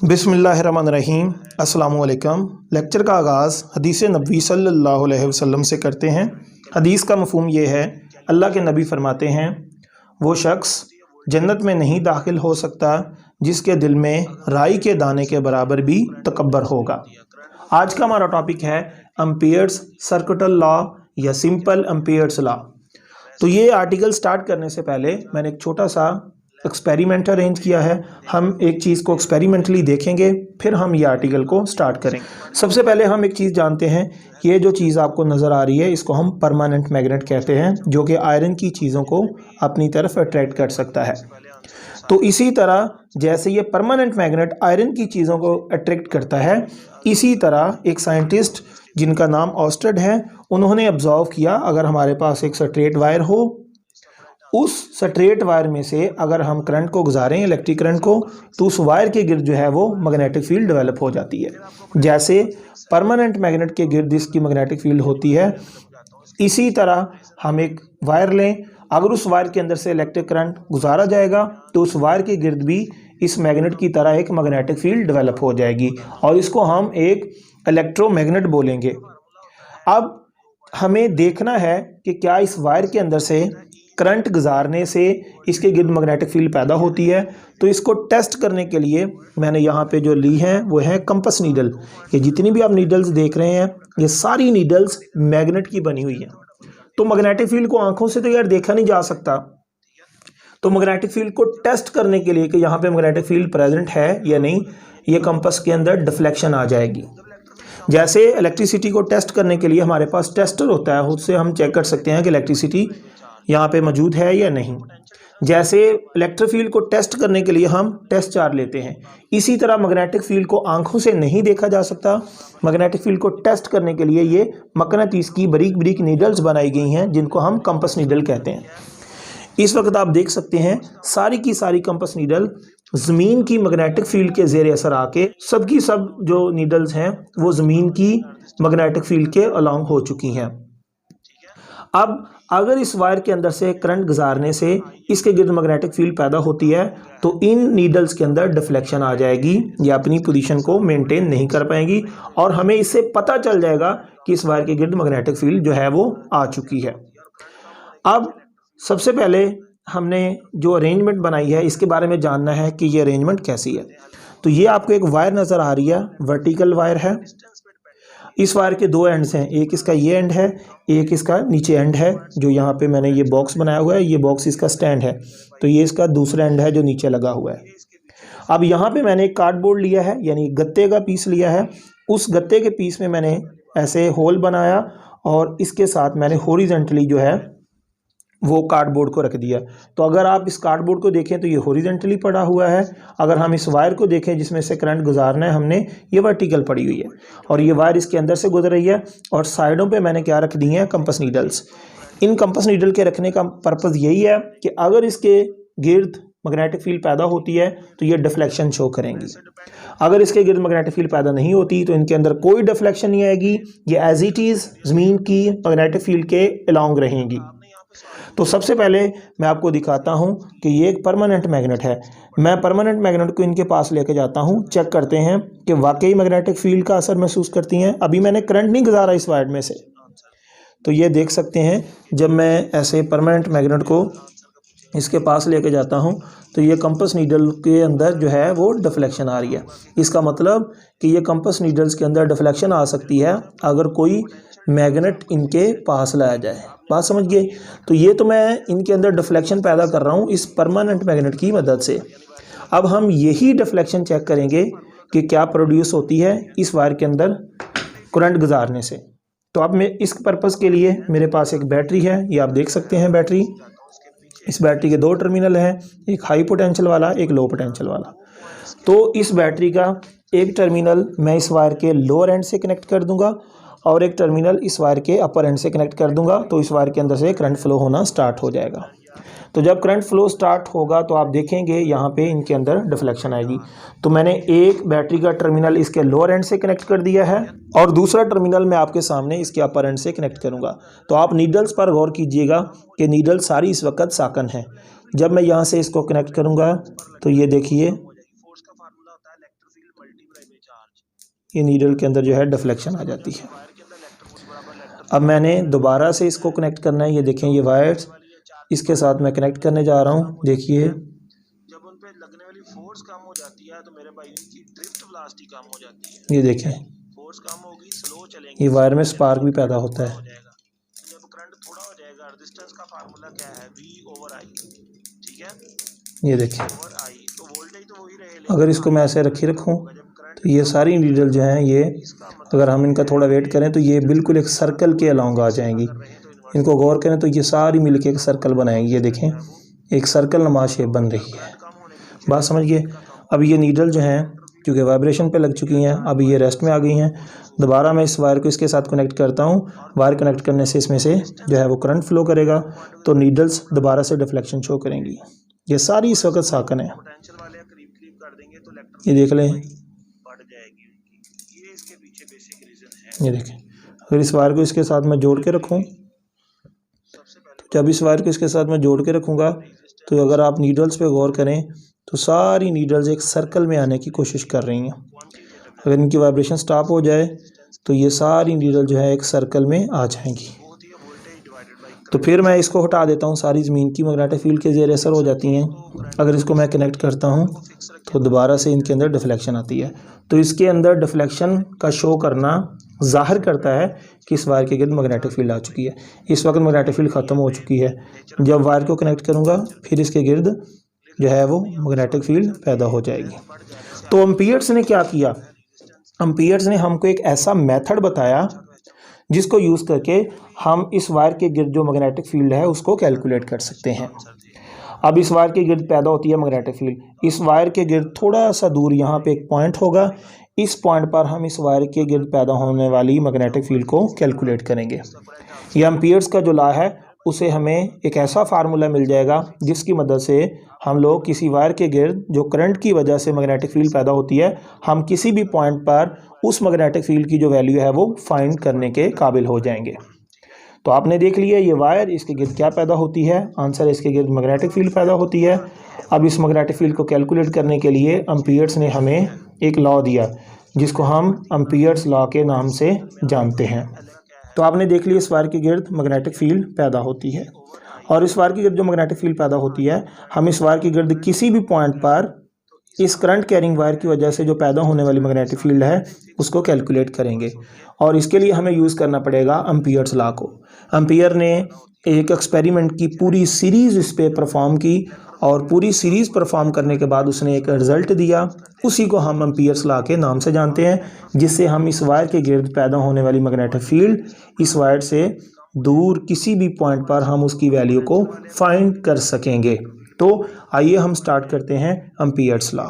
बिस्मिल्लाहिर्रहमानिर्रहीम। अस्सलामुअलैकुम। लेक्चर का आगाज़ हदीस नबी सल्लल्लाहु अलैहि वसल्लम से करते हैं। हदीस का मफ़हूम ये है, अल्लाह के नबी फरमाते हैं, वो शख्स जन्नत में नहीं दाखिल हो सकता जिसके दिल में राई के दाने के बराबर भी तकब्बर होगा। आज का हमारा टॉपिक है एम्पियर्स सर्किटल लॉ या सिंपल एम्पियर्स लॉ। तो ये आर्टिकल स्टार्ट करने से पहले मैंने एक छोटा सा एक्सपेरिमेंट अरेंज किया है। हम एक चीज़ को एक्सपेरिमेंटली देखेंगे, फिर हम ये आर्टिकल को स्टार्ट करेंगे। सबसे पहले हम एक चीज़ जानते हैं, ये जो चीज़ आपको नज़र आ रही है इसको हम परमानेंट मैग्नेट कहते हैं, जो कि आयरन की चीज़ों को अपनी तरफ अट्रैक्ट कर सकता है। तो इसी तरह जैसे ये परमानेंट मैग्नेट आयरन की चीज़ों को अट्रैक्ट करता है, इसी तरह एक साइंटिस्ट जिनका नाम ऑस्टेड है, उन्होंने ऑब्जर्व किया, अगर हमारे पास एक स्ट्रेट वायर हो, उस स्ट्रेट वायर में से अगर हम करंट को गुजारें, इलेक्ट्रिक करंट को, तो उस वायर के गिर्द जो है वो मैग्नेटिक फील्ड डेवलप हो जाती है। जैसे परमानेंट मैग्नेट के गिर्द इसकी मैग्नेटिक फील्ड होती है, इसी तरह हम एक वायर लें, अगर उस वायर के अंदर से इलेक्ट्रिक करंट गुजारा जाएगा तो उस वायर के गिर्द भी इस मैग्नेट की तरह एक मैग्नेटिक फील्ड डेवलप हो जाएगी और इसको हम एक इलेक्ट्रोमैग्नेट बोलेंगे। अब हमें देखना है कि क्या इस वायर के अंदर से करंट गुजारने से इसके गिर्द मैग्नेटिक फील्ड पैदा होती है। तो इसको टेस्ट करने के लिए मैंने यहाँ पे जो ली हैं वो है कंपस नीडल। ये जितनी भी आप नीडल्स देख रहे हैं, ये सारी नीडल्स मैग्नेट की बनी हुई हैं। तो मैग्नेटिक फील्ड को आंखों से तो यार देखा नहीं जा सकता, तो मैग्नेटिक फील्ड को टेस्ट करने के लिए कि यहाँ पे मैग्नेटिक फील्ड प्रेजेंट है या नहीं, ये कंपस के अंदर डिफ्लेक्शन आ जाएगी। जैसे इलेक्ट्रिसिटी को टेस्ट करने के लिए हमारे पास टेस्टर होता है, उससे हम चेक कर सकते हैं कि इलेक्ट्रिसिटी यहाँ पे मौजूद है या नहीं। जैसे इलेक्ट्रिक फील्ड को टेस्ट करने के लिए हम टेस्ट चार्ज लेते हैं, इसी तरह मैग्नेटिक फील्ड को आंखों से नहीं देखा जा सकता। मैग्नेटिक फील्ड को टेस्ट करने के लिए ये मकनातीस की बारीक बारीक नीडल्स बनाई गई हैं, जिनको हम कंपस नीडल कहते हैं। इस वक्त आप देख सकते हैं सारी की सारी कंपस नीडल ज़मीन की मैग्नेटिक फील्ड के ज़ेर असर आके सबकी सब जो नीडल्स हैं वो ज़मीन की मैग्नेटिक फील्ड के अलॉन्ग हो चुकी हैं। अब अगर इस वायर के अंदर से करंट गुजारने से इसके गिर्द मैग्नेटिक फील्ड पैदा होती है तो इन नीडल्स के अंदर डिफ्लेक्शन आ जाएगी, या अपनी पोजीशन को मेंटेन नहीं कर पाएंगी और हमें इससे पता चल जाएगा कि इस वायर के गिर्द मैग्नेटिक फील्ड जो है वो आ चुकी है। अब सबसे पहले हमने जो अरेंजमेंट बनाई है इसके बारे में जानना है कि ये अरेंजमेंट कैसी है। तो ये आपको एक वायर नज़र आ रही है, वर्टिकल वायर है। इस वायर के दो एंड्स हैं, एक इसका ये एंड है, एक इसका नीचे एंड है। जो यहाँ पे मैंने ये बॉक्स बनाया हुआ है, ये बॉक्स इसका स्टैंड है, तो ये इसका दूसरा एंड है जो नीचे लगा हुआ है। अब यहाँ पे मैंने एक कार्डबोर्ड लिया है, यानी गत्ते का पीस लिया है। उस गत्ते के पीस में मैंने ऐसे होल बनाया और इसके साथ मैंने हॉरिजॉन्टली जो है वो कार्डबोर्ड को रख दिया। तो अगर आप इस कार्डबोर्ड को देखें तो ये हॉरिजॉन्टली पड़ा हुआ है। अगर हम इस वायर को देखें जिसमें से करंट गुजारना है हमने, ये वर्टिकल पड़ी हुई है और ये वायर इसके अंदर से गुजर रही है। और साइडों पे मैंने क्या रख दी हैं, कंपस नीडल्स। इन कंपस नीडल के रखने का पर्पज़ यही है कि अगर इसके गिर्द मैग्नेटिक फील्ड पैदा होती है तो ये डिफ्लेक्शन शो करेंगी। अगर इसके गिर्द मैग्नेटिक फील्ड पैदा नहीं होती तो इनके अंदर कोई डिफ्लेक्शन नहीं आएगी, ये एज इट इज़ ज़मीन की मैग्नेटिक फील्ड के अलॉन्ग रहेंगी। तो सबसे पहले मैं आपको दिखाता हूं कि ये एक परमानेंट मैग्नेट है। मैं परमानेंट मैग्नेट को इनके पास लेके जाता हूं, चेक करते हैं कि वाकई मैग्नेटिक फील्ड का असर महसूस करती हैं। अभी मैंने करंट नहीं गुजारा इस वायर में से, तो ये देख सकते हैं जब मैं ऐसे परमानेंट मैग्नेट को इसके पास लेके जाता हूं तो ये कंपस नीडल के अंदर जो है वो डिफ्लेक्शन आ रही है। इसका मतलब कि ये कंपस नीडल्स के अंदर डिफ्लेक्शन आ सकती है अगर कोई मैग्नेट इनके पास लाया जाए। बात समझ गए? तो ये तो मैं इनके अंदर डिफ्लेक्शन पैदा कर रहा हूँ इस परमानेंट मैग्नेट की मदद से। अब हम यही डिफ्लेक्शन चेक करेंगे कि क्या प्रोड्यूस होती है इस वायर के अंदर करंट गुजारने से। तो अब मैं इस पर्पज़ के लिए मेरे पास एक बैटरी है, ये आप देख सकते हैं बैटरी। इस बैटरी के दो टर्मिनल हैं, एक हाई पोटेंशियल वाला, एक लो पोटेंशियल वाला। तो इस बैटरी का एक टर्मिनल मैं इस वायर के लोअर एंड से कनेक्ट कर दूंगा और एक टर्मिनल इस वायर के अपर एंड से कनेक्ट कर दूंगा, तो इस वायर के अंदर से करंट फ्लो होना स्टार्ट हो जाएगा। तो जब करंट फ्लो स्टार्ट होगा तो आप देखेंगे यहाँ पे इनके अंदर डिफ्लेक्शन आएगी। तो मैंने एक बैटरी का टर्मिनल इसके लोअर एंड से कनेक्ट कर दिया है और दूसरा टर्मिनल मैं आपके सामने इसके अपर एंड से कनेक्ट करूँगा। तो आप नीडल्स पर गौर कीजिएगा कि नीडल सारी इस वक्त साकन है। जब मैं यहाँ से इसको कनेक्ट करूँगा तो ये देखिए ये नीडल के अंदर जो है डिफ्लेक्शन आ जाती है। अब मैंने दोबारा से इसको कनेक्ट करना है। ये देखें ये वायर्स इसके साथ मैं कनेक्ट करने जा रहा हूँ। देखिए जब उन पे लगने वाली फोर्स कम हो जाती है तो मेरे भाई इनकी ड्रिफ्ट वेलोसिटी कम हो जाती है। ये देखें फोर्स कम होगी, स्लो चलेंगे, ये वायर में स्पार्क भी पैदा होता है। जब करंट थोड़ा हो जाएगा, रेजिस्टेंस का फार्मूला क्या है, V/I, ठीक है, ये देखें V/I, तो वोल्टेज तो वही रहेगा। अगर इसको मैं ऐसे रखूँ तो ये सारी नीडल जो हैं ये अगर हम इनका थोड़ा वेट करें तो ये बिल्कुल एक सर्कल के अलोंग आ जाएंगी। इनको गौर करें तो ये सारी मिलके एक सर्कल बनाएंगी। ये देखें एक सर्कल नुमा शेप बन रही है। बात समझिए। अब ये नीडल जो हैं क्योंकि वाइब्रेशन पे लग चुकी हैं, अब ये रेस्ट में आ गई हैं। दोबारा मैं इस वायर को इसके साथ कनेक्ट करता हूँ। वायर कनेक्ट करने से इसमें से जो है वो करंट फ्लो करेगा तो नीडल्स दोबारा से डिफ्लेक्शन शो करेंगी। ये सारी इस वक्त साकन है। ये देख लें, ये देखें अगर इस वायर को इसके साथ मैं जोड़ के रखूँ, जब इस वायर को इसके साथ मैं जोड़ के रखूँगा तो अगर आप नीडल्स पे गौर करें तो सारी नीडल्स एक सर्कल में आने की कोशिश कर रही हैं। अगर इनकी वाइब्रेशन स्टॉप हो जाए तो ये सारी नीडल जो है एक सर्कल में आ जाएंगी। तो फिर मैं इसको हटा देता हूँ। सारी ज़मीन की मैग्नेटिक फील्ड के ज़ेर असर हो जाती हैं। अगर इसको मैं कनेक्ट करता हूँ तो दोबारा से इनके अंदर डिफ्लेक्शन आती है। तो इसके अंदर डिफ्लेक्शन का शो करना ज़ाहिर करता है कि इस वायर के गिर्द मैग्नेटिक फील्ड आ चुकी है। इस वक्त मैग्नेटिक फील्ड ख़त्म हो चुकी है। जब वायर को कनेक्ट करूँगा फिर इसके गिर्द जो है वो मैग्नेटिक फील्ड पैदा हो जाएगी। तो एम्पियर्स ने क्या किया, एम्पियर्स ने हमको एक ऐसा मेथड बताया जिसको यूज़ करके हम इस वायर के गिर्द जो मैग्नेटिक फील्ड है उसको कैलकुलेट कर सकते हैं। अब इस वायर के गिर्द पैदा होती है मैग्नेटिक फील्ड। इस वायर के गिर्द थोड़ा सा दूर यहाँ पे एक पॉइंट होगा। इस पॉइंट पर हम इस वायर के गिर्द पैदा होने वाली मैग्नेटिक फील्ड को कैलकुलेट करेंगे। यह एम्पियर्स का जो लॉ है उसे हमें एक ऐसा फार्मूला मिल जाएगा जिसकी मदद से हम लोग किसी वायर के गिर्द जो करंट की वजह से मैग्नेटिक फील्ड पैदा होती है, हम किसी भी पॉइंट पर उस मैग्नेटिक फील्ड की जो वैल्यू है वो फाइंड करने के काबिल हो जाएंगे। तो आपने देख लिया ये वायर, इसके गिर्द क्या पैदा होती है, आंसर इसके गिर्द मैग्नेटिक फील्ड पैदा होती है। अब इस मैग्नेटिक फील्ड को कैलकुलेट करने के लिए एम्पियर्स ने हमें एक लॉ दिया जिसको हम एम्पियर्स लॉ के नाम से जानते हैं। तो आपने देख लिया इस वायर के गिर्द मैग्नेटिक फील्ड पैदा होती है और इस वायर के गिर्द जो मैग्नेटिक फील्ड पैदा होती है हम इस वायर के गिर्द किसी भी पॉइंट पर इस करंट कैरिंग वायर की वजह से जो पैदा होने वाली मैग्नेटिक फील्ड है उसको कैलकुलेट करेंगे। और इसके लिए हमें यूज़ करना पड़ेगा एम्पियर्स लॉ को। एम्पियर ने एक एक्सपेरिमेंट की पूरी सीरीज़ इस पर परफॉर्म की और पूरी सीरीज़ परफॉर्म करने के बाद उसने एक रिज़ल्ट दिया। उसी को हम एम्पियर्स लॉ के नाम से जानते हैं, जिससे हम इस वायर के गिर्द पैदा होने वाली मैग्नेटिक फील्ड इस वायर से दूर किसी भी पॉइंट पर हम उसकी वैल्यू को फाइंड कर सकेंगे। तो आइए हम स्टार्ट करते हैं एम्पियर्स लॉ।